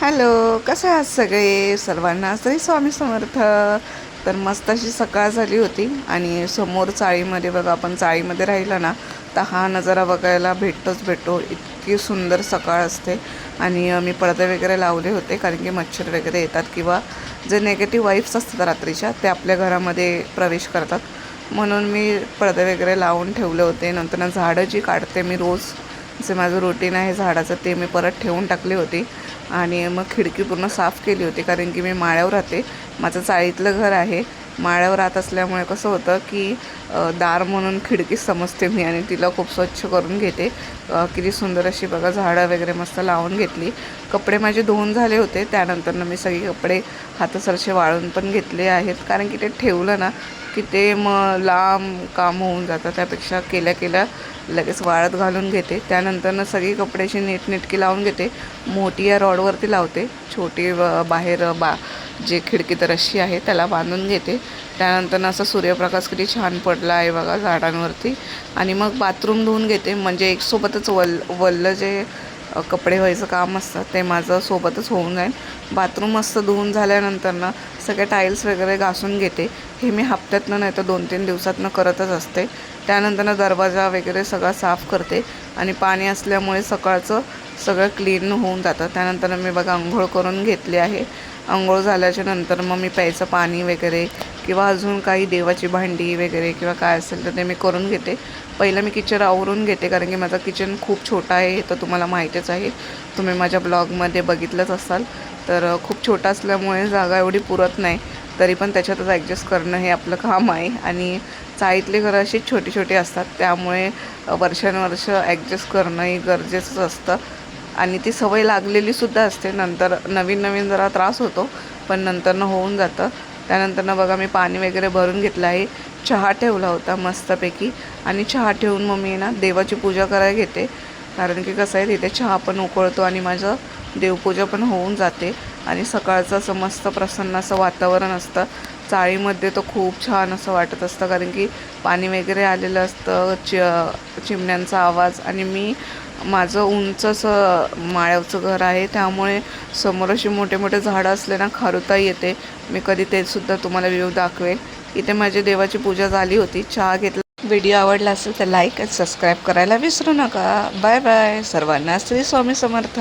Hello, कसे आहात सगळे? सर्वांना श्री स्वामी समर्थ. तर मस्त अशी सकाळ झाली होती आणि समोर चाळीमध्ये बघा, आपण चाळीमध्ये राहिलं ना तर हा नजारा बघायला भेटतो. इतकी सुंदर सकाळ असते. आणि मी पडदे वगैरे लावले होते कारण की मच्छर वगैरे येतात किंवा जे नेगेटिव्ह वाईब्स असतात रात्रीच्या ते आपल्या घरामध्ये प्रवेश करतात. म्हणून मी पडदे वगैरे लावून ठेवले होते. नंतर झाडं जी काढते मी रोज, जे माझं रुटीन आहे झाडाचं, ते मी परत ठेवून टाकली होती. आणि मग खिडकी पूर्ण साफ केली होती कारण की मी माळ्यावर राहते. माझं चाळीतलं घर आहे. माळ्यावर राहत असल्यामुळे कसं होतं की दार म्हणून खिडकी समजते मी आणि तिला खूप स्वच्छ करून घेते. किती सुंदर अशी बघा झाडं वगैरे मस्त लावून घेतली. कपडे माझे धुवून झाले होते. त्यानंतर मी सगळे कपडे हातासरसे वाळून पण घेतले आहेत कारण की ते ठेवलं ना की ते मग लांब काम होऊन जातं. त्यापेक्षा केल्या लगेच वाळत घालून घेते. त्यानंतर सगळी कपड्याची नीटनेटकी लावून घेते. मोठी या रॉडवरती लावते, छोटी बाहेर जे खिडकीत रश्शी आहे त्याला बांधून घेते. त्यानंतर असं सूर्यप्रकाश किती छान पडला आहे बघा झाडांवरती. आणि मग बाथरूम धुवून घेते, म्हणजे एक सोबतच वल्लं जे कपडे व्हायचं काम असतं ते माझं सोबतच होऊन जाईल. बाथरूम मस्त धुवून झाल्यानंतर सगळे टाईल्स वगैरे घासून घेते. हे मी हप्त्यातनं नाही तर 2-3 दिवसातनं करतच असते. त्यानंतर दरवाजा वगैरे सगळा साफ करते आणि पाणी असल्यामुळे सकाळचं सगळं क्लीन होऊन जातं. त्यानंतर मी बघा अंघोळ करून घेतली आहे. अंघोळ झाल्याच्या नंतर मग मी प्यायचं पाणी वगैरे किंवा अजून काही देवाची भांडी वगैरे किंवा काय असेल तर ते मी करून घेते. पहिलं मी किचन आवरून घेते कारण की माझं किचन खूप छोटा आहे, हे तर तुम्हाला माहीतच आहे. तुम्ही माझ्या ब्लॉगमध्ये बघितलंच असाल. तर खूप छोटा असल्यामुळे जागा एवढी पुरत नाही, तरी पण त्याच्यातच ॲडजस्ट करणं हे आपलं काम आहे. आणि चाळीतले घरं अशी छोटी छोटी असतात त्यामुळे वर्षानुवर्ष ॲडजस्ट करणंही गरजेचंच असतं. आणि ती सवय लागलेलीसुद्धा असते. नंतर नवीन जरा त्रास होतो, पण नंतरनं होऊन जातं. त्यानंतरनं बघा मी पाणी वगैरे भरून घेतलं आहे. चहा ठेवला होता मस्तपैकी आणि चहा ठेवून मग मी देवाची पूजा करायला घेते. कारण की कसं आहे, तिथे चहा पण उकळतो आणि माझं देवपूजा पण होऊन जाते. आणि सकाळचं असं मस्त प्रसन्न असं वातावरण असतं. चाळीमध्ये तर खूप छान असं वाटत असतं कारण की पाणी वगैरे आलेलं असतं, चिमण्यांचा आवाज. आणि माझं उंच असं माळ्याचं घर आहे त्यामुळे समोर अशी मोठे झाडं असले ना खारुताई येते. मी कधी तेसुद्धा तुम्हाला व्ह्यू दाखवेल. इथे माझी देवाची पूजा झाली होती, चहा घेतला. व्हिडिओ आवडला असेल तर लाईक आणि सबस्क्राईब करायला विसरू नका. Bye bye. सर्वांना श्री स्वामी समर्थ.